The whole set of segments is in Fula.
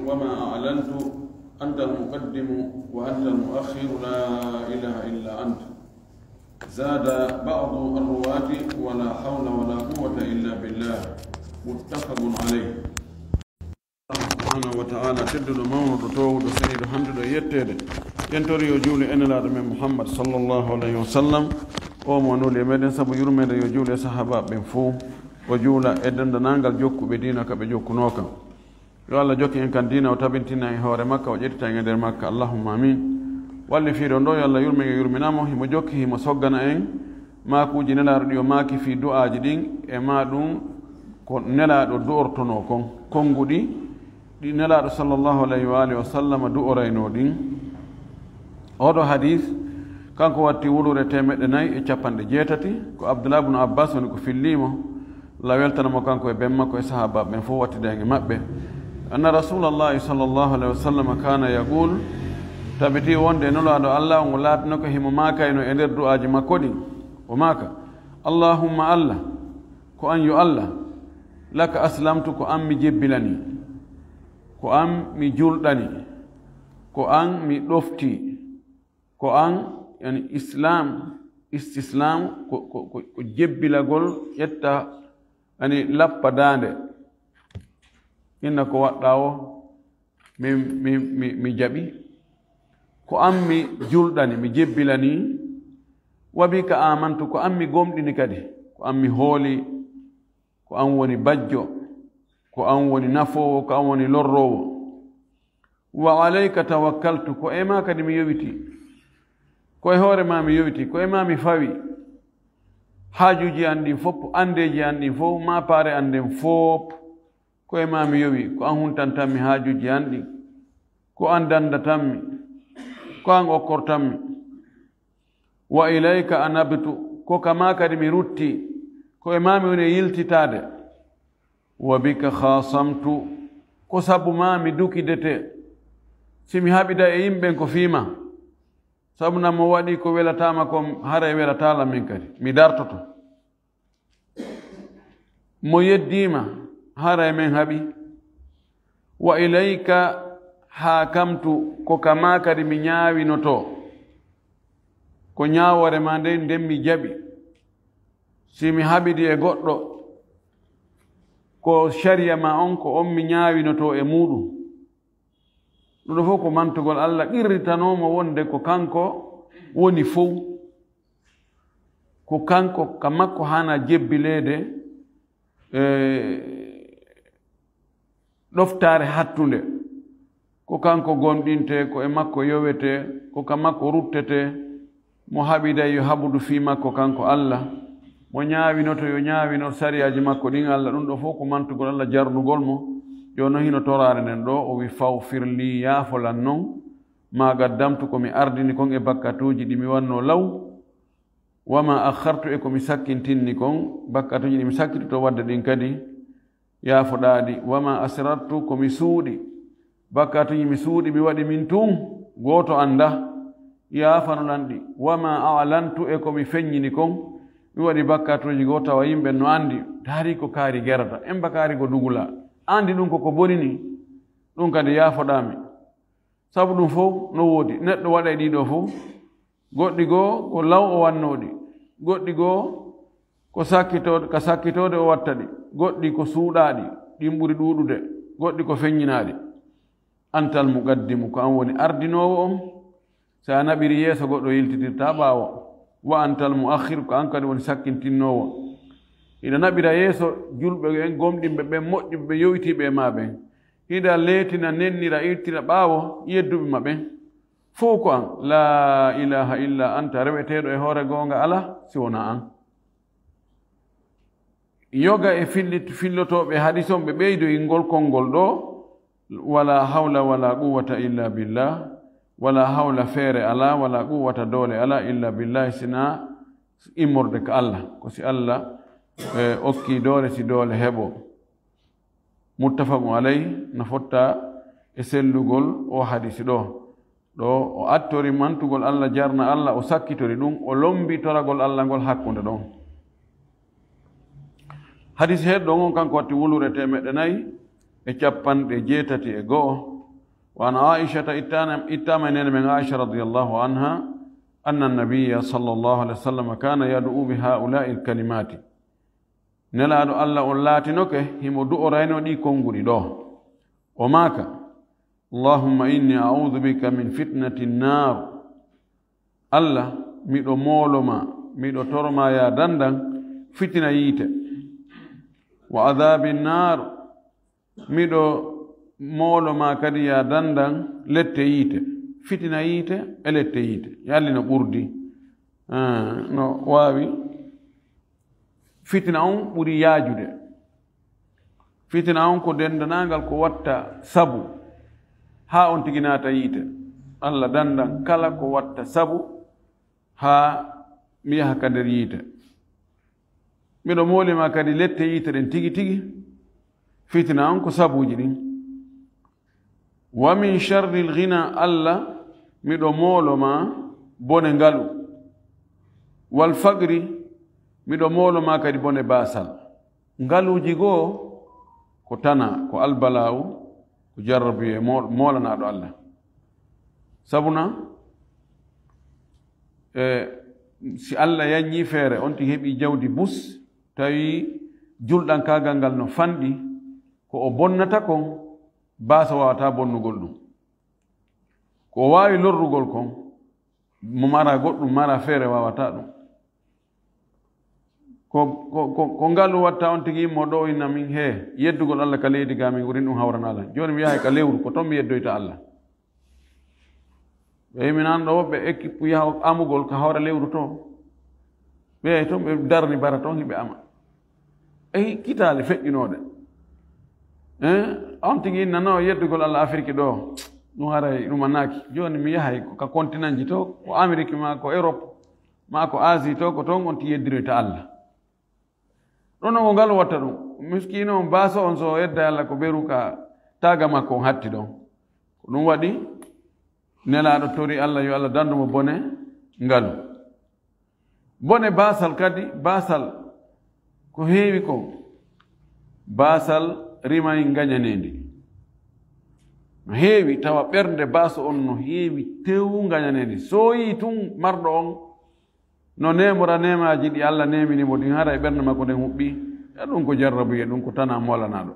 وما أعلنت أنت المقدم وأنت المؤخر لا إله إلا أنت. زاد بعض الرواة ولا حول ولا قوة إلا بالله. متفق عليه. سبحانه وتعالى تدل مولد توود سيد حمد يتد ينتري يجول أن لا من محمد صلى الله عليه وسلم ومنول يمدن سبو يرمد يجول صحابة بن فو وجول إدن دنانغال جوكو بدينك بجوكو نوكا yo Allah jokki en kan dina o tabintina e hoore makka o ƴettita e nder makka allahumma amin walli fiiɗo ndo yo Allah yurmige yurminamo himo jokki himo soggana en makuji nelaɗo ɗi o maaki fi du'aji ɗin e ma ɗum ko nelaɗo du'ortono kon konguɗi ɗi nelaɗo sallllahu alayhi wa alihi wa sallam du'orayno ɗin oɗo hadis kanko watti wulure 450 ko Abdullah ibn Abbas woni ko fillimo la weltanamo kanko e ben makko e sahaba ɓen fof wattidege maɓɓe أن رسول الله صلى الله عليه وسلم كان يقول تبتي وند نلادو الله ولات نكو هم ماكا إنو إندر دعاء مكودي وماكا اللهم الله كو أن الله لك أسلمت كو أم جبلني كو أم جلدني كو أم لفتي كو أم يعني إسلام استسلام كو جبل قول يتا يعني لب داند inna ko waɗɗawo mi jaɓi ko ammi julɗani mi jebbilani wabi ka amantu ko ammi gomɗini kadi ko ammi hooli ko an woni bajjo ko an woni nafowo ko an woni lorrowo wa alayka tawakkaltu ko e ma kadi mi yowiti ko e hoore ma mi yowiti ko e ma mi fawi haajuji an ɗin fof andeji an ɗin fof ma paare an nden fof ko e ma mi yowi ko an huntantanmi haajuji an ɗi ko an dandatanmi ko an okkortanmi wa ilayka anabtu ko kama kadi mi rutti ko e ma mi woni yiltitade wa bika khasamtu ko sabu ma mi dukidete simi haɓida e yimɓen ko fiima sabu nam mo waɗi ko welatama ko hara e welatala min kadi mi dartoto mo yeddima hara men haɓi wa ilayka hakamtu ko kama kadi mi ñaawinoto ko ñaawore ma nde nden mi jaɓi si mi haɓidi e goɗɗo ko sharia ma on ko on mi ñaawinoto e muɗum ɗum ɗo fof ko mantugol Allah qirritanomo wonde ko kanko woni fof ko kanko ka makko hana jebbilede ɗoftare hattunde ko kanko gonɗinte ko e makko yowete ko ka makko ruttete mo haɓiday yo haɓudu fi makko kanko Allah mo ñaawinoto yo ñaawino sariyaji makko ɗin Allah ɗum ɗo fof ko mantugol Allah jarnugol mo yo no hino torare nden ɗo o wi fawfirli yaafolan noon ma gaddamtu komi ardini kon e bakkatuji ɗi mi wanno law wama akhartu e komi sakkintinni kon bakkatuji ɗi mi sakkitoto wadde ɗin kadi yaafoɗaaɗi wama asrartu komi suuɗi bakkatuji mi suuɗi mi waɗi min tun gooto annda yaafanoɗan ɗi wama alantu e komi feññini kon mi waɗi bakkatuji goo tawa yimɓe no anndi taari ko kaari gerata en ba kaari ko dugula anndi ɗum koko bonini ɗum kadi yaafoɗaami sabu ɗum fof no woodi neɗɗo waɗa e ɗiɗo fof goɗɗi goo ko law o wannoɗi goɗɗi goo ko sakkitode ka sakkitode o watta ɗi goɗɗi ko suuɗaɗi ɗin ɓuri ɗuuɗude goɗɗi ko feññinaɗi antal muqaddimu ko an woni ardinowo on so a naɓiri yeeso goɗɗo yiltitirta ɓaawo wa antal muakhir ko an kadi woni sakkintinnowo ina naɓira yeeso julɓe en gomɗinɓe ɓen moƴƴuɓe ɓe yowitiɓe e ma ɓen hiɗa leetina nennira irtira ɓaawo yedduɓe ma ɓen fof ko an la ilaha illa anta reweteɗo e hoore goonga ala si wona an yoga e fillotoɓe hadis on ɓe ɓeydoyingol konngol ɗo wala hawla wala quwwata illa billah wala hawla feere ala wala quwwata doole ala illa billahi sina immorde ko Allah ko si Allah okki doole si doole heɓo muttafaqun alayh no fotta e sellugol o hadisi ɗo o attori mantugol Allah jarna Allah o sakkitori ɗum o lombi toragol Allah ngol hakkunde ɗon hadis heɗɗo on kanko watti wulure 450 e go'o وعن عائشة إتاما من عائشة رضي الله عنها أن النبي صلى الله عليه وسلم كان يدعو بهؤلاء الكلمات نلعد الله أولاتي نوكي هم دعو رينو دي كونغوري دو وماك اللهم إني أعوذ بك من فتنة النار الله ميدو مولما ميدو تورما يا دندن فتنة ييته وعذاب النار ميدو مولما كدي يا دندن لته ييته فتنة ييته لته ييته يالي نقردي no waawi fitina on ɓuri yaajude fitina on ko dendanangal ko watta sabu ha on tigi naata yiite allah dandan kala ko watta sabu ha mi yaha ka nder yiite miɗo moolima kadi lette yiite ɗen tigi tigi fitina on ko sabuji ɗin wa min charri lghina allah miɗo mooloma bone ngalu wal fagri miɗo mooloma kadi bone basal ngaluji goo ko tana ko albalawu ko jarrabuye moolanaɗo allah sabuna si allah yanñi feere on ti heɓi jawdi bus tawi julɗan kagal ngal no fanɗi ko o bonnata kon baasa wawata bonnugol ɗum ko o wawi lorrugol kon mo mara goɗɗum mara feere wawata ɗum ko ngalu watta on tigi mo ɗo ina min he yeddugol allah ka leydi ga min wurin ɗum hawrana allah joni mi yahay ka lewru ko toon mi yeddoyta allah ɓe mi nan ɗo ɓe équipe yaha amugol ko hawra lewru to ɓe toon ɓe darni bara toon hiɓe ama kitale feƴƴinoɗe on tigi nano yeddugol allah afrique ɗo ɗum haray ɗum annaki joni mi yahay ka continent ji to ko amérique ma ko europe ma ko asie to ko toon on ti yeddiroyta allah ɗon on ko ngal watta ɗum miskino on baso on so yedda allah ko ɓeru ka taga makko on hatti ɗon ko ɗum waɗi nelaɗo tori allah yo allah dandumo bone ngalu bone basal kadi basal ko heewi ko basal rimay gañanendi no heewi tawa ɓernde baso on no heewi tew gañanendi so yi tun marɗo on no nemora nemaji ɗi allah neminimo ɗin hara e ɓernde makko nden huɓɓi ɗum ko jarrabuye ɗum ko tana molanaɗo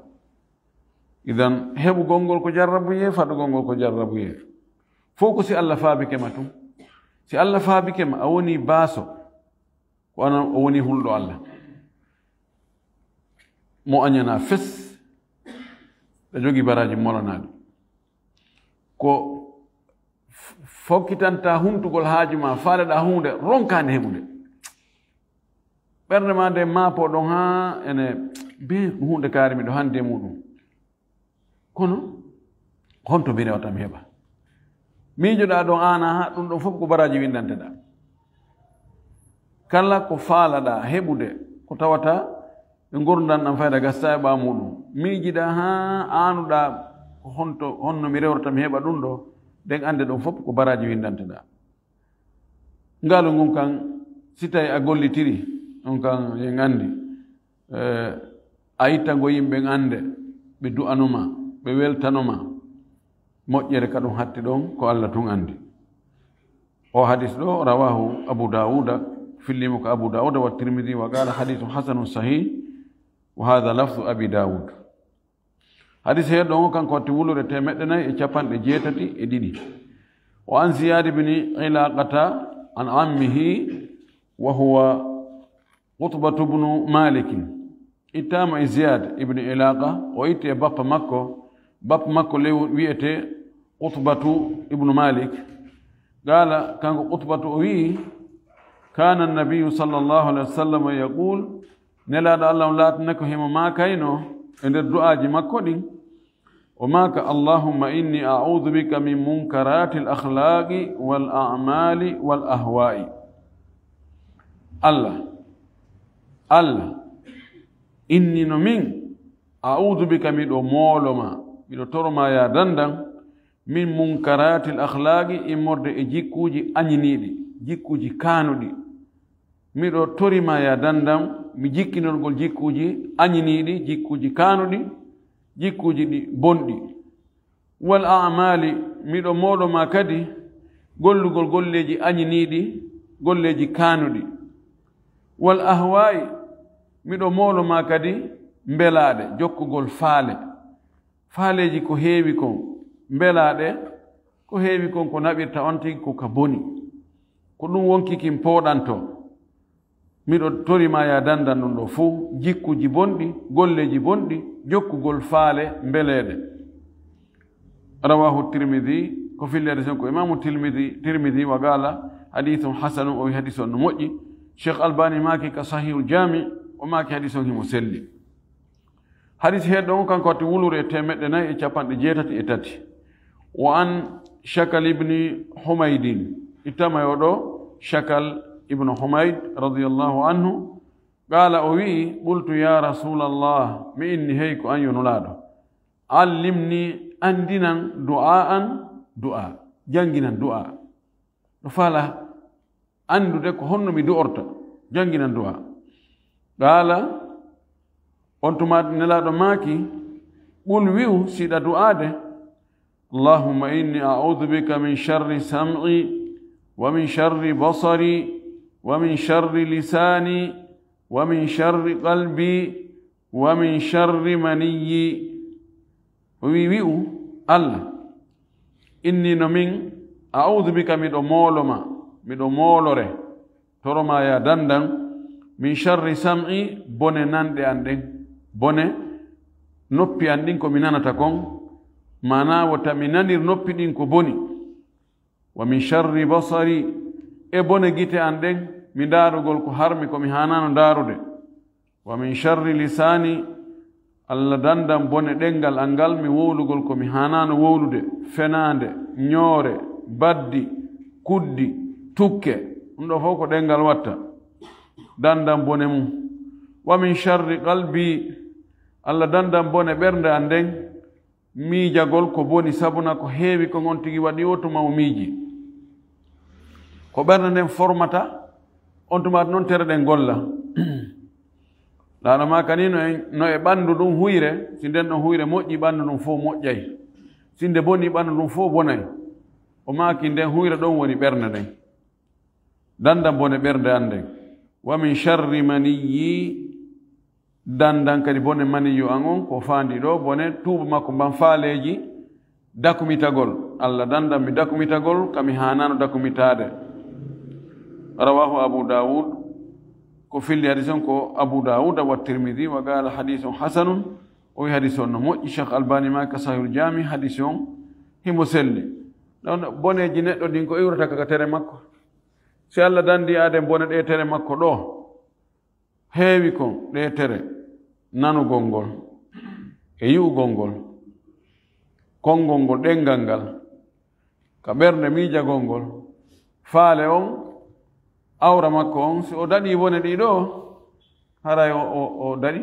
idan heɓugol ngol ko jarrabuye faɗugol ngol ko jarrabuye fof ko si allah faabikema tum si allah faabikema a woni baaso ko anan o woni hulɗo allah mo añana fes ɗa jogi baraji molanaɗi ko fokkitanta humtugol haaju ma faaleɗa hunde ronkande heɓude ɓernde ma nde maapo ɗon ha ene be hunde kaari miɗo hande muɗum kono honto mi rewata mi heɓa miijoɗa ɗon ana ha ɗum ɗon fof ko baraji windanteɗa kala ko faalaɗa heɓude ko tawata ɓe gurdanɗam fayda gasta e ɓa muɗum miijiɗa ha anuɗa honno mi rewrata mi heɓa ɗum ɗo nden ande ɗon fof ko baraji windanteɗa ngaalu ngun kan si tawi a gollitiri ɗum kan en andi a yittango yimɓen ande ɓe du'anuma ɓe weltanoma moƴƴere ka ɗum hatti ɗon ko allah tun andi o hadis ɗo rawahu abu dauda fillimo ko abu dauda wa tirmidi wa qala hadisu hasanun sahih wa hadha lafdu abi daud hadis heɗo o kanko watti wulure 492 o an ziyad bni ilaqata an ammihi wa huwa qutbatu bnu malikin ittama e ziyad ibni ilaqa o itti e bappa makko lew wiyete qutbatu ibnu malik qala kanko qutbatu o wii kana annabiyu sallllahu alih wa sallam yaqul nelaɗo allah on laatane ko himo makayno e nder du'aji makko ɗin o maka allahumma inni a'udhu bika min munkarati al akhlaqi wal a'mali wal ahwa'i allah inni no min a'udhu bika miɗo mooloma miɗo toroma ya dandan min munkarati al akhlaqi immorde e jikkuji añiniɗi jikkuji kanuɗi miɗo torima ya dandan mi jikkinorgol jikkuji añiniɗi jikkuji kanuɗi jikkuji ɗi bonɗi wal a'mali miɗo moɗoma kadi gollugol golleji añiniɗi golleji kanuɗi wal ahwa'i miɗo moɗoma kadi mbelaɗe jokkugol faaleji ko heewi kon mbelaɗe ko heewi kon ko naɓirta on tigi ko ka boni ko ɗum wonkikin pooɗanto miɗo torima ya dandan ɗum ɗo fuu jikkuji bonɗi golleji bonɗi jokkugol faale mbeleɗe rawahu tirmidhi ko fillede sen ko imamu tirmidhi wa gala hadithun hasanun o wi hadith on no moƴƴi cheikh albani maki ka sahihul jami o maki hadith on himo selli hadith heɗɗo on kanko watti wulure e 483 wa an shakal ibni humaydin ittamayo ɗo shakal ibnu humayd radiyallahu anhu qala o wi qultu ya rasulallah mi inni hey ko an yonulaɗo allimni andinan du'a janginan du'a ɗo faala andude ko honno mi du'orta janginan du'a qala on tuma nelaɗo maaki qul wi'u siɗa du'ade allahumma inni a'udhu bika min sharri sam'i wa min sharri basari wa min sharri lisani wa min sharri qalbi wa min sharri maniyyi wi'u allah inni no min a'udhu bika miɗo moolore toroma ya dandan min sharri sam'i bone nanɗe an ɗen bone noppi an ɗin ko mi nanata kon mana wota mi nanir noppi ɗin ko boni wa min sharri basari e bone gite an ɗen mi ndaarugol ko harmi ko mi hanano ndaarude wa min sharri lisani allah dandan bone ɗengal an ngal mi wowlugol ko mi hanano wowlude fenande ñoore baddi kuddi tukke ɗum ɗo fof ko ɗengal watta dandan bone mum wa min sharri qalbi allah dandan bone ɓernde an nden miijagol ko boni sabuna ko heewi ko ngon tigi waɗi o tuma o miiji ko ɓernde nden formata on tumata noon tere ɗen golla laaɗo ma kani no e ɓanndu ɗum huyre si nden ɗon huyre moƴƴi ɓanndu ɗum fof moƴƴay si nde boni ɓanndu ɗum fof bonay o maaki nden huyre ɗon woni ɓernde nden dandan bone ɓernde an nden wa min sharri maniyyi dandan kadi bone maniyyu an on ko faandi ɗo bone tuuba makko mban faaleji dakumitagol allah dandan mi dakumitagol kami hanano dakumitade rawahu abu daoud ko filli hadis on ko abu daoud wa tirmidhi wa qala hadithun hasanun o wi hadis on no moƴƴi cheikh albani ma ka sahihul jami hadis on himo selli ɗon boneji neɗɗo ɗin ko iwrata kaka tere makko si allah dandi aden bone ɗe tere makko ɗo heewi kon ɗe tere nanugol ngol e yi'ugol ngol konngol ngol ɗengal ngal ka ɓernde miijagol ngol faale on awra makko on si o daɗi bone ɗiɗo haray o daɗi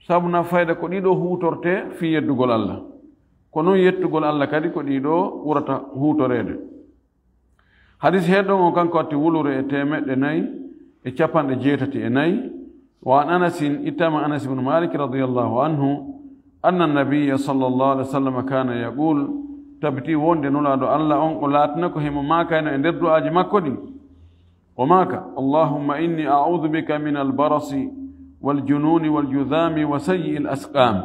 sabu na fayda ko ɗiɗo huutorte fi yeddugol allah ko noon yettugol allah kadi ko ɗiɗo wurata huutorede hadis heɗɗon o kanko watti wulure e 484 وعن أنس إتم أنس بن مالك رضي الله عنه أن النبي صلى الله عليه وسلم كان يقول تبتي وند نولاد الله أن لاتنكو هم ما كان اندر دعاء مكودي وماك اللهم إني أعوذ بك من البرص والجنون والجذام وسيء الأسقام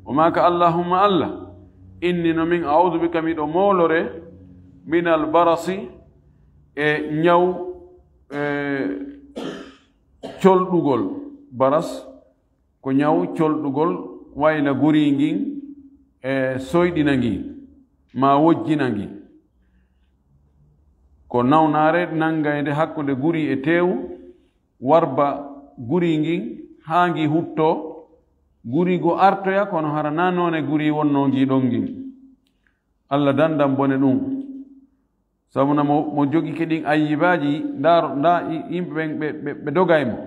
وماك اللهم الله إني من أعوذ بك من أمولر من البرص نيو colɗugol baras ko ñaw colɗugol wayla guri ngin e soyɗina ngi ma wojjina ngi ko nawnare nangayde hakkude guri e tew warba guri ngin ha ngi hutto guri go artoya kono hara nanone guri wonno ngi ɗon ngin allah dandan bone ɗum sabuna mo jogi keɗin ayyibaji nda yimɓe ɓe dogay mo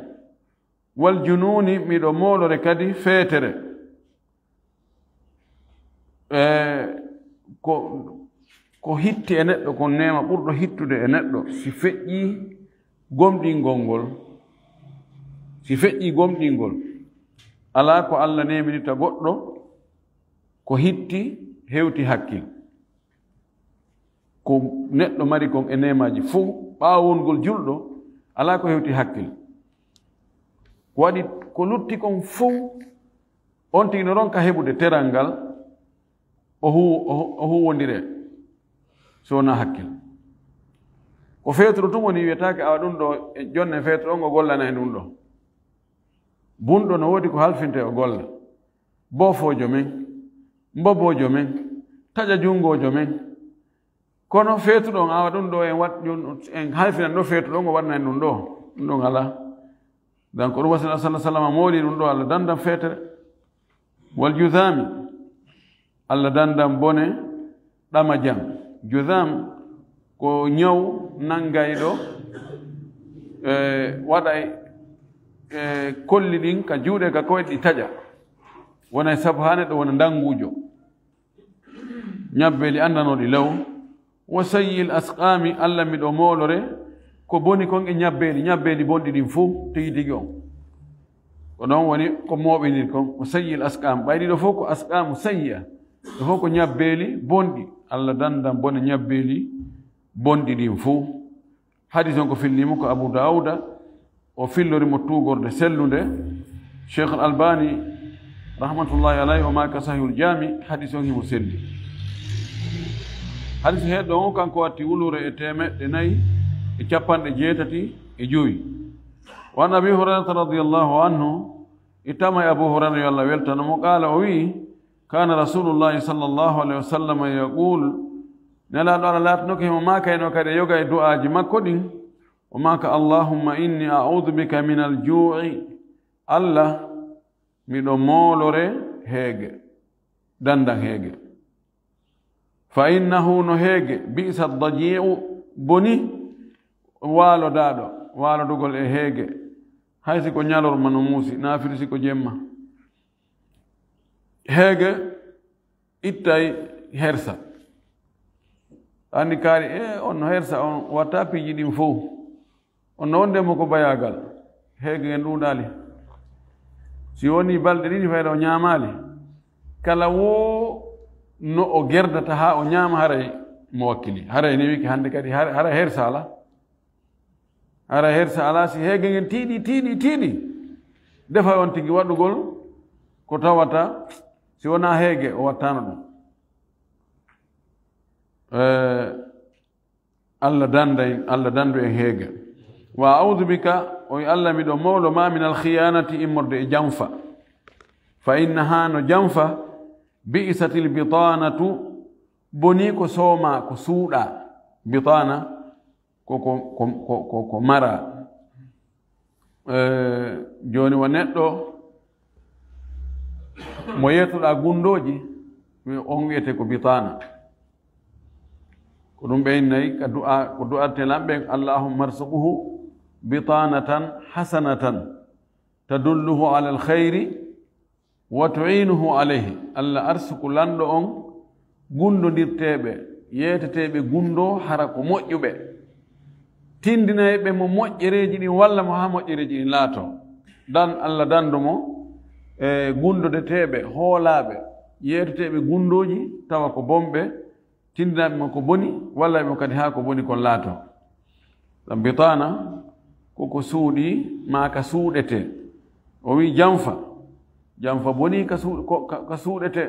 wal jununi miɗo moolore kadi feetere ko hitti e neɗɗo ko nema ɓurɗo hittude e neɗɗo si feƴƴi gomɗingol ala ko allah neminita goɗɗo ko hitti hewti hakkil ko neɗɗo mari kon e nemaji fuu ɓaawo wongol julɗo ala ko hewti hakkil ko waɗi ko lutti kon fuu on tigi no ronka heɓude teral ngal o huwondire so wona hakkil ko feetoro tun woni wiyetake awa ɗum ɗo e jonne feetoro on o gollana e ɗum ɗo bunɗo no woodi ko halfinte o golla boofojo men mbobojo men taƴa jungojo men kono feetuɗo on awa ɗum ɗo en halfinan ɗo feetuɗo on o waɗna en ɗum ɗon ala donc ɗum wasila sallah sallam mooli ɗum ɗo allah dandan feetere wal judami allah dandan bone ɗama jam judam ko ñaw nangayɗo waɗa kolli ɗin ka juuɗe ka koyɗi taƴa wona sabu ha neɗɗo wona dangujo ñabbeli andanoɗi law wa sayyil asqami allah miɗo moolore ko boni kon e ñabbeli bonɗi ɗin fuu tigi tigi on ko ɗon woni ko mooɓinir kon wa sayyil asqam ɓayɗi ɗo fof ko asqamu sayya ɗo fof ko ñabbeli bonɗi allah dandan bone ñabbeli bonɗi ɗin fuu hadis on ko fillimo ko Abu Dawuda o fillorimo tugorde sellunde Cheikh Al-Albani rahmatullahi alayhi o maka sahihul jami hadis on himo selli hadis heɗɗo on kanko watti wulure e 485 wan Abi Hurairata radiyallahu anhu itama Abu Hurairah yo Allah weltanomo qala o wi kana rasulullahi sallallahu alaihi wasallam yaqul nelaɗo Allah latnoke himo makayno kadi yoga e du'aji makko ɗin o maka allahumma inni a'udhu bika min al-ju'i allah miɗo moolore heege dandan heege fa innahu no heege bi'sa daji'u boni waalodugol e heege hay si ko ñalorma no muusi naafiri si ko jemma heege ittay hersa andi kaari on no hersa on watta piiji ɗin fof on no wondemo ko bayagal heege en ɗuuɗali si woni balɗe ɗiɗi fayda o ñaamali kala wo no o gerdata ha o ñaama haray mo wakkili haray ni wiki hande kadi hara hersa ala si heege ngen tiiɗi defa on tigi waɗugol ko tawata si wona heege o wattano ɗum Allah dandu en heege wa a'udhu bika o Allah miɗo mawlo ma min al-khiyanati immorde e janfa fa innaha no janfa bi'satil bitanatu boni ko sooma ko suuɗa bitana ko mara joni wa neɗɗo mo yettoɗa gundoji on wiyete ko bitana ko ɗum ɓeynayi ko du'artelan ɓen allahumma arsuquhu bitanatan hasanatan tadulluhu ala alkhayri wa tu'inuhu alayhi allah arsuku lanɗo on gundodirteɓe yeeteteɓe gundo hara ko moƴƴuɓe tindinayiɓe mo moƴƴereji ɗin walla mo ha moƴƴereji ɗin laato allah dandumo e gundodeteɓe hoolaɓe yeeteteɓe gundoji tawa ko bomɓe tindinaɓe mo ko boni walla ɓe kadi ha ko boni kon laato ɗam bitana koko suuɗi ma ka suuɗete o wi janfa boni ka suuɗete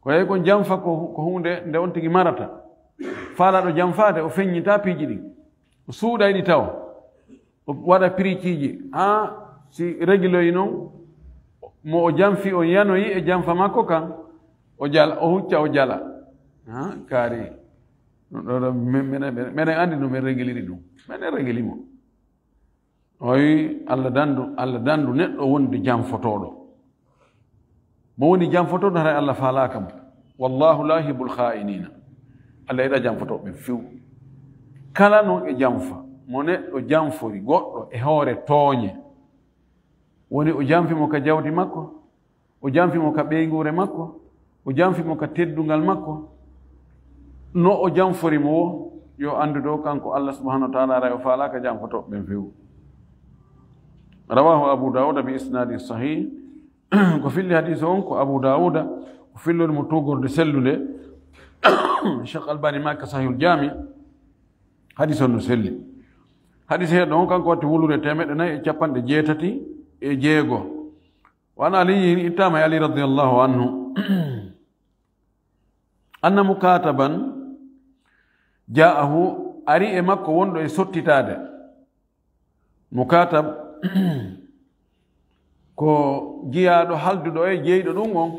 ko yeyi kon janfa ko hunde nde on tigi marata faalaɗo janfade o feññita piiji ɗin o suuɗayɗi taw o waɗa priciji ha si réguloyi noon mo o janfi o yanoyi e janfa makko kan o hucca o jala kaari minen andi no min réguliri ɗum minen régulimo o wi allah dandu neɗɗo wonde janfotoɗo mo woni janfotoɗo haray allah faalaka mo wallahu la yuhibbul kha'inina allah yiɗa janfotoɓe few kala noon e janfa mo neɗɗo janfori goɗɗo e hoore tooñe woni o janfimo ka jawdi makko o janfimo ka ɓeygure makko o janfimo ka teddungal makko no o janforimo wo yo andudo kanko allah subhanahu wa ta'ala aray o faalaka janfotoɓe ɓen few rawahu abu dauda bi isnadin sahih ko filli hadise on ko abu dauda fillol mo togorde sellude Cheikh Albani makka Sahihul Jami hadis on no selli hadis he ɗon kanko watti wulude 486 وعن علي إتام علي رضي الله عنه أن مكاتبا جاءه أري مكة وندو يسوتي تاده مكاتب ko jiyaɗo halduɗo e jeyɗo ɗum on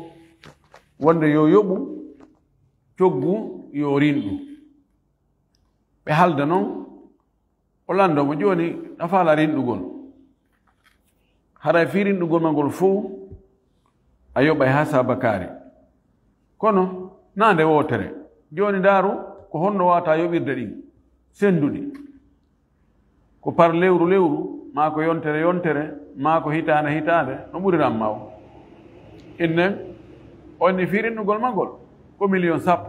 wonde yo yoɓu coggu yo rinɗu ɓe halda noon o landomo joni nafala rinɗugol haɗa fi rinɗugol ma ngol fof a yoɓay ha sabakari kono nande wotere joni daaru ko honno wata yoɓirde ɗin senduɗi ko par lewru ma ko yontere ma ko hitande no ɓuriran maw innen onni fi rinɗugol ma ngol ko 1,10,000,000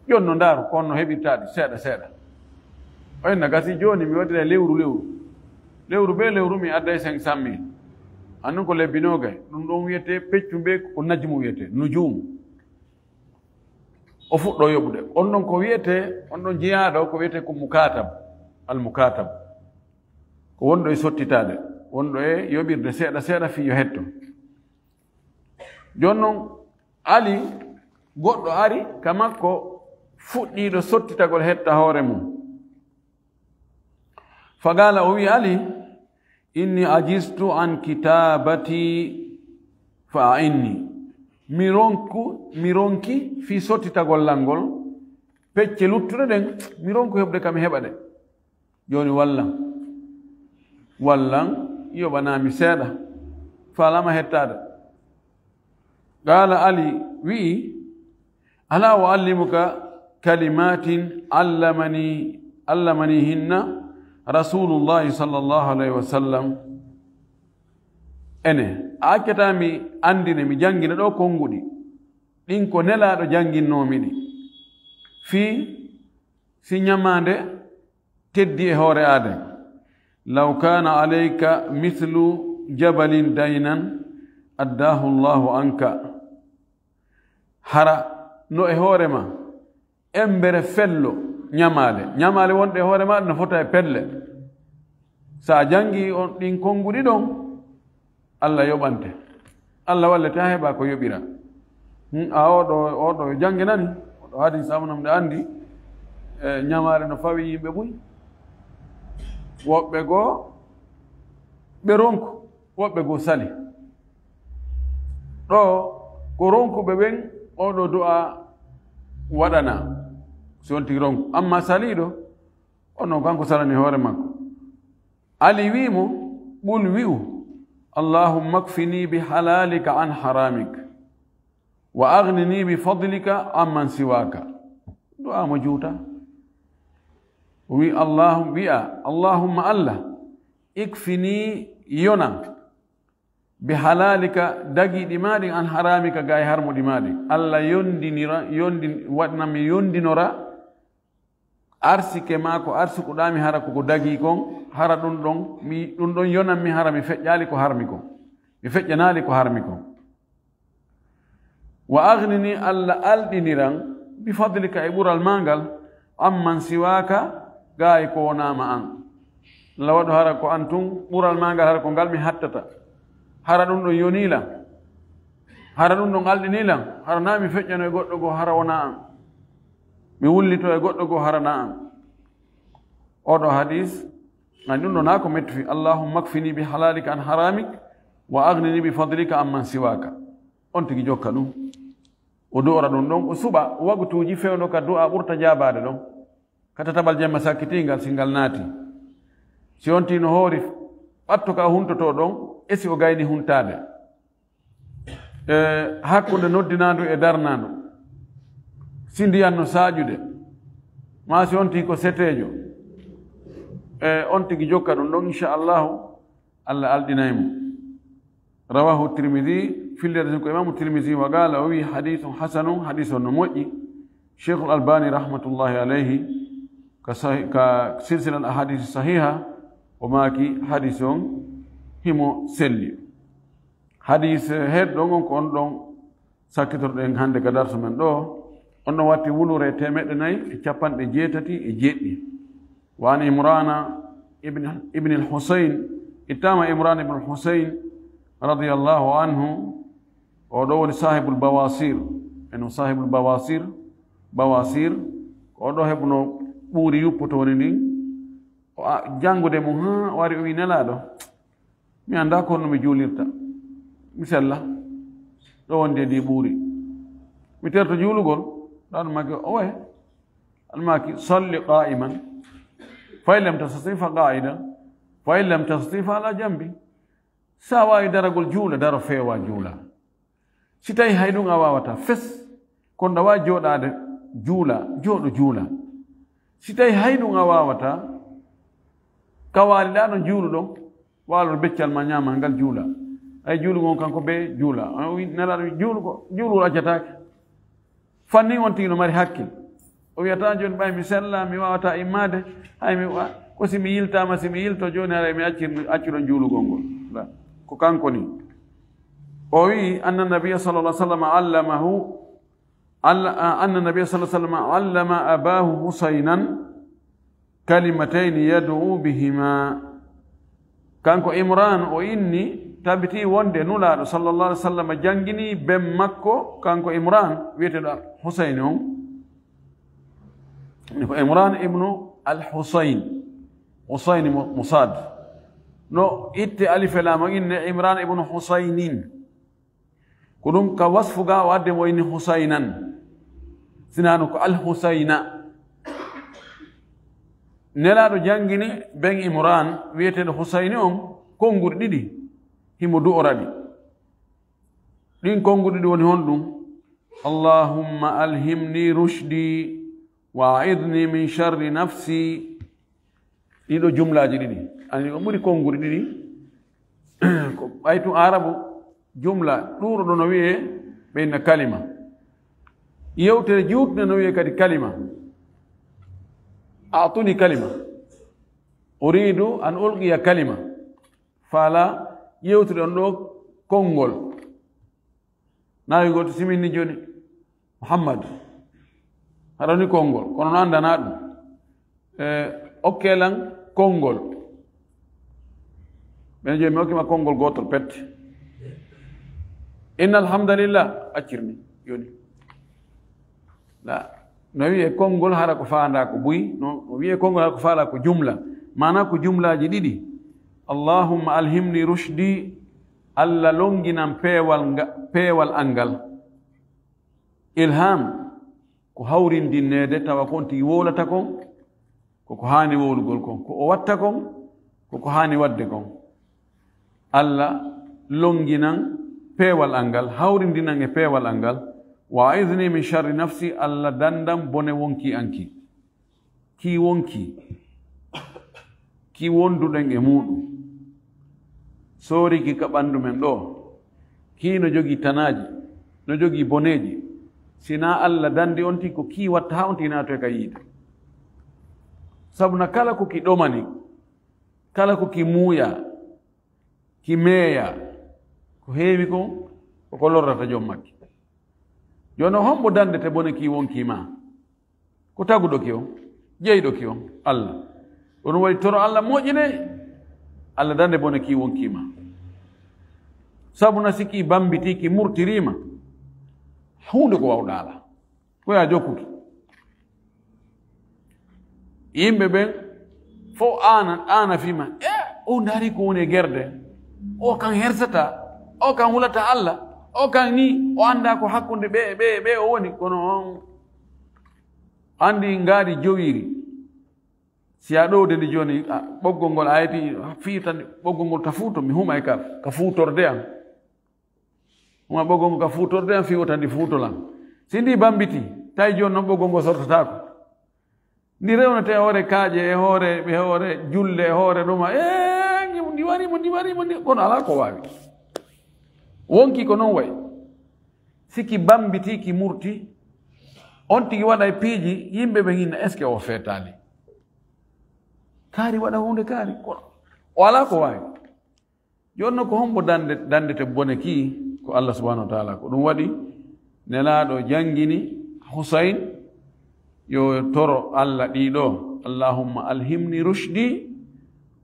jonno ndaaru ko honno heɓirtaɗi seeɗa o enna gasi joni mi waɗira lewru be lewru mi adday 500,000 annun ko lebbinogay ɗum ɗon wiyete peccu be ko najmu wiyete nujum o fuɗɗo yoɓude on ɗon ko wiyete on ɗon jiyaɗo ko wiyete ko mukatab al mukatab ko wonɗo e sottitade wonɗo e yoɓirde seeɗa fi yo hetto joni noon ali goɗɗo ari ka makko fuɗɗiɗo sottitagol hetta hoore mum fagala o wi ali inni ajistu an kitabati fa ainni mi ronki fi sottitagol ngol pecce luttuɗe ɗen mi ronku heɓde kam heɓa ɗe joni wallan yoɓanami seeɗa falama hettade qala ali wi'i ala wa allimuka kalimatin allamanihinna rasulullahi sallallahu alaihi wasallam ene accatami andine mi jangina ɗo konguɗi ɗin ko nelaɗo janginnomi ɗi si ñamande teddi e hoore aden law kana alayka mithlu jabalin daynan addahu llahu anka hara no e hoorema embere fello ñamale wonɗe e hoore maɗa no fota e pelle sa jangi on ɗin konguɗi ɗon allah yoɓante allah wallete ha heɓa ko yoɓira a oɗo janginani oɗo haadi samanamde andi ñamale no fawi yimɓe ɓuy woɓɓe goo ɓe ronku woɓɓe goo sali ɗo ko ronkuɓe ɓen oɗo du'a waɗana si wonti ronku amma saliɗo onno kanko salani hoore makko ali wimo ɓul wi'u allahumma kfini bi halalika an haramik wa aghnini bi fadlika amman siwaka du'a mo juuta wi allahumma allah ikfini yona bi halalika dagiɗi maɗi an haramika ga e harmuɗi maɗi allah waɗnami yondinora arsike ma ko arsikuɗami hara koko dagi kon hara ɗum ɗon yonanmi hara mi feƴƴali ko harmi kon mi feƴƴanali ko harmi kon wa aghnini allah alɗiniran bi fadlika e ɓural mangal amman siwaka ga e ko wonama an allah waɗu hara ko an tun ɓural mangal hara ko ngal mi hattata hara ɗum ɗon yonilam hara ɗum ɗon alɗinilam hara na mi feƴƴano e goɗɗo goo hara wona an mi wullito e goɗɗo goo harana an oɗo hadis ani ɗum ɗo na ko metti fi allahumma kfini bi halalika an haramik wa aghnini bi fadlika amman siwaka on tigi jokka ɗum o du'ora ɗum ɗon o suɓa wagtuji fewno ka du'a ɓurta jabade ɗon kata tabal jemma sakkitingal si ngal naati si onti no hoori ɓatto ka huntoto ɗon esi o gayni huntade hakkude noddinandu e darnandu si ndiyanno saaƴude ma si on tigi ko setejo on tigi jokka ɗum ɗon inchallahu allah alɗinaymo rawahu tirmidi fillere ko imamu tirmidi wa qala o wi hadithun hasanun hadith on no moƴƴi cheikhul albani rahmatullahi alayhi ka silsila al ahadith sahiha o maaki hadith on himo selli hadith heɗɗon on ko on ɗon sakkitorɗen hannde ka darsu men ɗo on ɗon watti wulure 487 wa an imrana ibn al-husayn ittama imran ibn al-husayn radiyallahu anhu o ɗo woni sahibul bawasir eno sahibul bawasir o ɗo heɓno ɓuuri yuppoto woni ndin janngude mum ha wari o wi nelaɗo mi annda ko no mi juulirta mi sella ɗo wonde ndi ɓuuri mi terto juulugol ɗan maki owe almaki salli qa'iman fa in lam tastati fa qa'idan fa in lam tastati fa ala jambi sa wawi daragol juula daro feewa juula si tawi hay ɗum a wawata fes kono ɗa wawi jooɗade juula jooɗo juula si tawi hay ɗum a wawata ka waaliɗa ɗon juuluɗo waalor beccal ma ñaama ngal juula ay juulugol kanko be juula nelaɗo juulugol accatake fanni on tigi no mari hakkil o wiyata joni ɓay mi sella mi wawata immade hay ko simi yiltama simi yilto joni ara mi acciɗon juulugol ngol ko kanko ni o wi anna nabiya sallallah sallam allamahu anna nabiya sallah sallam allama abahu husaynan kalimataini yad'u bihima kanko imran o inni tabiti wonde nulaɗo sallallahu alaihi wasallam jangini bem makko kanko imran wiyeteɗo husayn on ko imran ibnu al-husayn musad no itte alife lama inne imran ibnu husaynin ko ɗum ka wasfu ga o adde mo inni husaynan sinano ko al-husayna nelaɗo jangini ben imran wiyeteɗo husayni on konnguri ɗiɗi himo du'oraɗi ɗin konnguri ɗiɗi woni honɗum allahumma alhimni rushdi wa aidni min sharri nafsi ɗiɗo jumlaji ɗiɗi ani o ɓuri konnguri ɗiɗi ko ɓaytu arabu jumla ɗuuro ɗo no wiye ɓeyna kalima yewtere juutde no wiye kadi kalima atuni kalima uridu an ulqiya kalima fala yewtude on ɗo konngol nawigol to siminni joni muhammad haɗani konngol kono no andana ɗum okkelan konngol ɓen joni mi hokkima konngol gotol pette inna alhamdulillah accirni joni no wiye konngol hara ko faanda ko buyi no wiye konngol hara ko faala ko jumla mana ko jumlaji ɗiɗi allahumma alhimni rushdi allah longinan peewal angal ilham ko hawrindinnede tawa kon tigi wowlata kon koko haani wowlugol kon ko o watta kon koko haani wadde kon allah longinan peewal angal hawrindinan e peewal angal wa aidni min sharri nafsi allah dandan bone wonki anki ki wonduɗen e muɗum sooriki ka ɓanndu men ɗo ki no jogii tanaji no jogii boneji sina allah dandi on ti ko ki watta ha on tinato e ka yiide sabuna kala ko ki ɗomani kala ko ki muuya ki meeya ko heewi kon koko lorrata joom makki jono hombo dandete bone ki wonkima ko taguɗo ki on ƴeyɗo ki on allah ɗon waɗi toro allah moƴƴine allah dande bone ki wonkima sabuna sikki bambiti ki murtirima hunde ko wawɗala koya jokkuki yimɓe ɓen fof ana fima o daari ko woni e gerde o kan hersata o kan hulata allah o kan ni o anda ko hakkunde ɓe o woni kono on andi ngaadi jowiri si a ɗowde ndi joni ɓoggol ngol ayati fiitande ɓoggol ngol ka fuuto mi huma e ka fuutorde am huma ɓoggol ngol ka fuutorde am fiwotandi fuutolam si ndi bambiti tawi joni noon ɓoggol ngol sortatako ndi rewnete hoore kaaƴe e hoore julle e hoore ɗuma ndi warimo kono ala ko wawi wonki ko noon wayi sikki bambiti ki murti on tigi waɗa e piiji yimɓe ɓe hinna est ce que o feetali kaari waɗa hunde kaari kono o ala ko wawi joni noon ko hombo dandete bone ki ko allah subahanahu wa taala ko ɗum waɗi nelaɗo jangini Husayn yo toro Allah ɗiɗo allahumma alhimni rushdi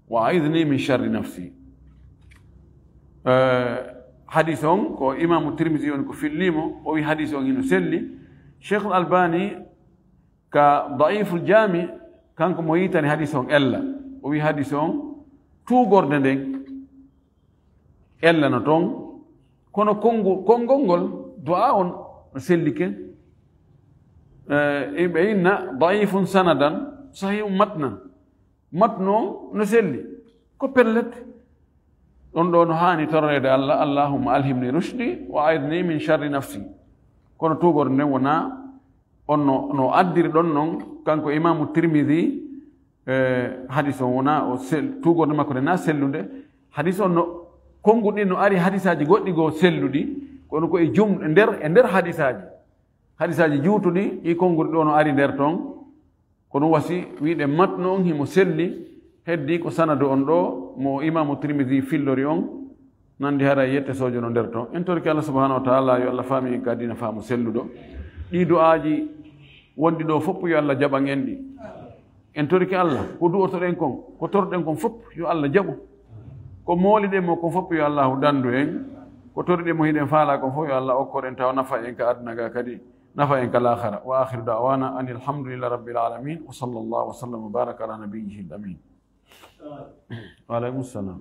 wa aidni min sharri nafsi. Hadith on ko Imam Tirmidhi on ko fillimo o wi hadith on hino selli. Sheikh Al-Albani ka Da'iful Jami kanko mo yitani hadith on ella o wi hadith on tugorde nden ella no ton kono konngol ngol du'a on no sellike ɓe inna da'ifun sanadan sahih matnan matno no selli ko pellete ɗon ɗo no hani torrede Allah allahumma alhimni rushdi wa aidni min sharri nafsi kono tugorde nden wona on no addiri ɗon noon kanko Imamu Tirmidhi hadis on wona o tugorde makko nde na sellude hadis on no konguɗi no ari hadisaji goɗɗi goo selluɗi kono ko e nder hadisaji juutuɗi ɗi konguɗi ɗo no ari nder toon kono wasi wiɗe matno on himo selli heddi ko sanadu on ɗo mo Imamu Tirmidhi fillori on nandi hara yette sojo no nder toon en torki Allah subhanahu wa ta'ala yo Allah faami ka dina faamu selluɗo ɗi du'aji wondi ɗo fopp yo Allah jaɓan en ɗi en torki Allah ko du'otoɗen kon ko torɗen kon fopp yo Allah jaɓu ko mooliɗen mo kon fopp yo Allah dandu en ko toriɗen mo hiɗen faala kon fof yo Allah okkoɗen tawa nafa en ka aduna ga kadi nafa en ka lahara wa akhiru da'wana an alhamdulillahi rabbil alamin wa sallallahu wa sallam wa baraka ala nabiyyihi al-amin. Wa alaikum salam.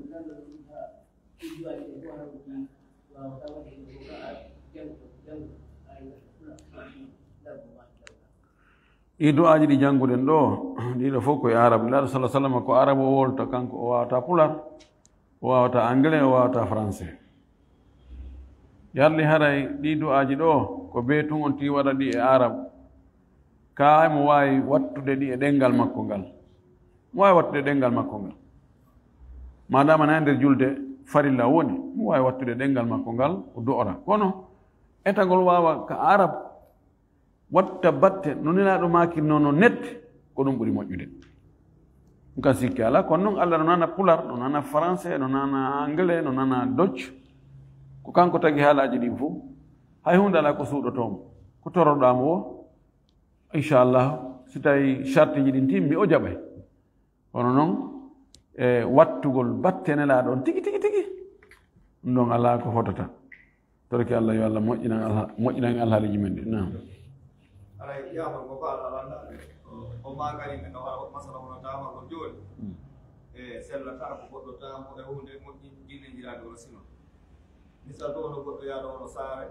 I du'aji ɗi jannguɗen ɗo ɗiɗo fof koye arabe nelaɗo sallah sallam ko arabe o wolta kanko o wawata pular o wawata anglais o wawata français yarli haray ɗi du'aji ɗo ko be tun on ti waɗa ɗi e arabe ka mo wawi wattude ɗi e ɗengal makko ngal mo wawi wattude ɗengal makko ngal madama na nder julde farilla woni mo wawi wattude ɗengal makko ngal o du'ora kono etagol wawa ka arabe watta batte no nelaɗo makirno no nette ko ɗum ɓuri moƴƴude ɗum kan sikki ala kono noon Allah no nana pular no nana français no nana anglais no nana dutch ko kanko tagi haalaji ɗin fof hay hunde ala ko suuɗotomo ko toroɗamo o inchallah si tawi charte ji ɗin timmi o jaɓay kono noon e wattugol batte nelaɗo on tigi ɗum ɗon ala ko fotata torki Allah yo Allah moƴƴinan alhaaliji men ɗi nam alay yamal ko faala alanda o magari men o masala wono tama ko joni e sellata ko goɗɗo tamo e hunde moƴƴi jinejirade ono sima misal to ono goɗɗo yaɗo ono saare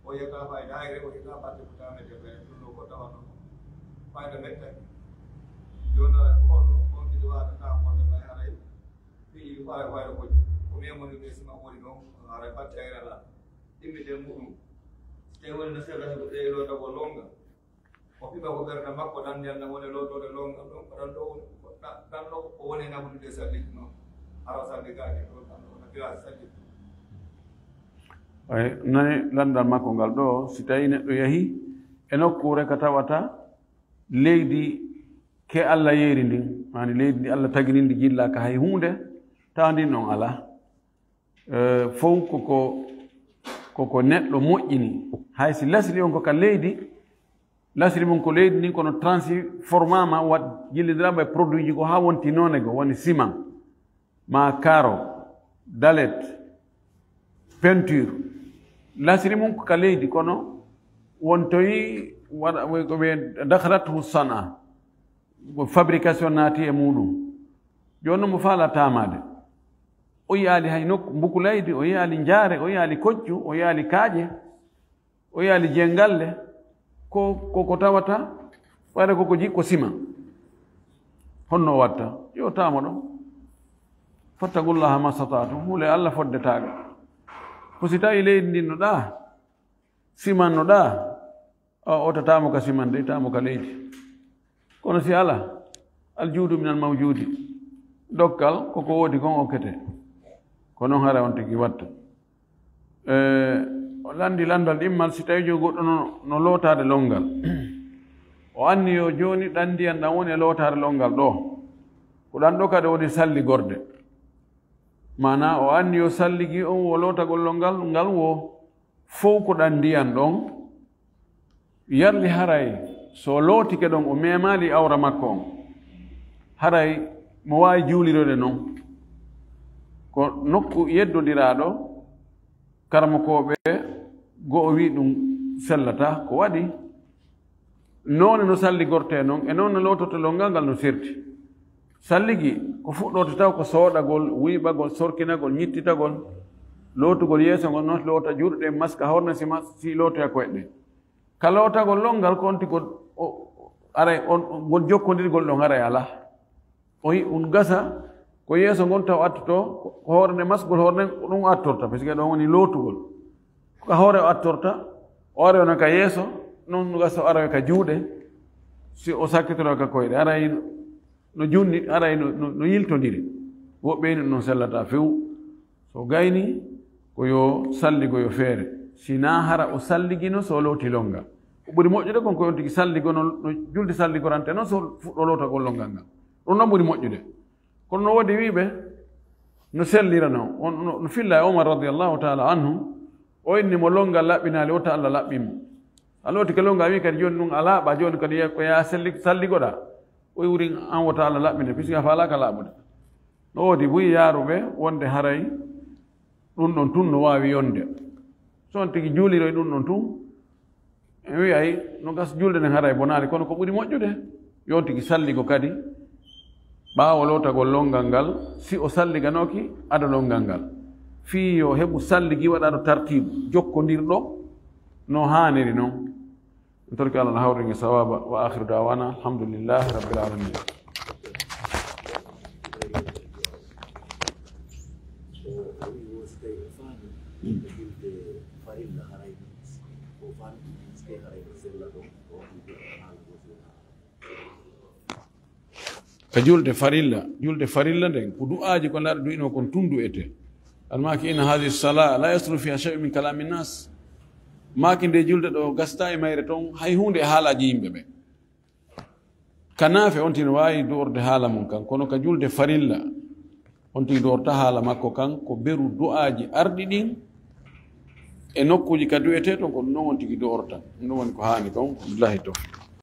o yetta fayde hayre o yetta batte ko tamete ɓe ɗum ɗo ko tawano fayde mettaki joni on ɗiɗi watata morde may haray piƴi fare fayde ko memoniɓe sima woni ɗon haray batte ayrala ɗimmide muɗum te woni no sellata ko ɗeyɗo tago longa o piɓa ko ɓerde makko tan ndiyanda woni lotode longal ɗon ko ɗan ɗo tan ɗo ko woni namudude salliji noon ara salli gaake ɗo tan ɗo nagira salli nani landal makko ngal ɗo si tawi neɗɗo yahi e nokkure ka tawata leydi ke Allah yeeri ndin mani leydi ndi Allah tagini ndi jillaka hay hunde tawa ndin ɗon ala fof koko neɗɗo moƴƴini hay si lasri on koka leydi lasri mum ko leydi ndi kono transformama wat jillidirama e produit ji ko ha wonti none go woni ciment ma caro dalet peinture lasri mum koka leydi kono wontoyi waɗa ko ɓe dakhratu sana fabrication naati e muɗum joni mo faala tamade o yaali hay nokku mbuku laydi o yaali jaare o yaali koccu o yaali kaaƴe o yaali jengalle ko tawata waɗa koko jikko sima honno watta yo tama ɗo fattagullaha ma statatu hule Allah foddetaga ko si tawi leydi ndin no ɗa siman no ɗa o tatamo ka siman de tamo ka leydi kono si ala aljuudu minal mawjudi dokkal koko woodi kon okkete ko noon hara on tigi watta o landi landal ɗimmal si tawi jo goɗɗo no lootade longal o anni yo joni ɗan ndiyan ɗan woni e lootade longal ɗo ko ɗan ɗo kadi woni salli gorde mana o anni yo salligi on wo lootagol longal ngal wo fof ko ɗan ndiyan ɗon yarli haray so lootike ɗon o memali awra makko on haray mo wawi juulirode noon ko nokku yeddodiraɗo karmakoɓe go o wi ɗum sellata ko waɗi noone no salligorte noon e noon no loototo longal ngal no serti salligi ko fuɗɗoto taw ko sooɗagol wiɓagol sorkinagol ñittitagol lootugol yeeso ngol noon loota juuɗe maska horna si lootoya koyɗe ka lootagol longal ko onti aray ngol jokkodirgol ɗon aray ala o yi un gasa ko yeeso ngon taw attoto ko hoore nde masgol hoore nde ɗum attorta par ce que ɗon woni lootugol ko hoore o attorta o arewna ka yeeso noon gasa o arawe ka juuɗe si o sakkitoro ka koyɗe aray no junni aray no yiltodiri woɓɓeyni ɗum noon sellata few so gayni ko yo salligo yo feere sina hara o salligino so looti longa ko ɓuri moƴƴude kon ko on tigi salligo no julde salligorante noon so fuɗɗo lootagol longal ngal ɗum noon ɓuri moƴƴude kono no woodi wiiɓe no sellira no no filla e omar radiallahu taala anhu o inni mo longal laɓɓinaali wota allah laɓɓimo a looti ke longal wi kadi joni ɗum a laaɓa joni kadi ko yaa salligoɗa o wuri an wota allah laɓɓine puisque a faalaka laaɓude no woodi buyi yaaruɓe wonde haray ɗum ɗon tun no waawi yonde so on tigi juuliroy ɗum ɗon tun en wiyay no gas julde nden haray bonaali kono ko ɓuri moƴƴude yo tigi salligo kadi ɓaawo lootagol longal ngal si o salliganoki aɗa longal ngal fii yo heɓu salligi waɗaɗo tartibe jokkodirɗo no haaniri noon en torki allah no hawringe sawaba wa akhiru dawana alhamdulillahi rabbil alamin ka julde farilla nden ko du'aji ko laaɗa du'ino kon tundu ete almaki inna hadihi sala la yasru fiha shay'un min kalami nnas maki nde julde ɗo gasta e mayre toon hay hunde e haalaji yimɓe ɓe ka naafe on tino wawi du'orde haala mum kan kono ka julde farilla on tigi du'orta haala makko kan ko beru du'aji arɗi ɗin e nokkuji ka du'ete ton ko ɗum noon on tigi du'orta ɗum ɗum woni ko haani kon billahi tawfiq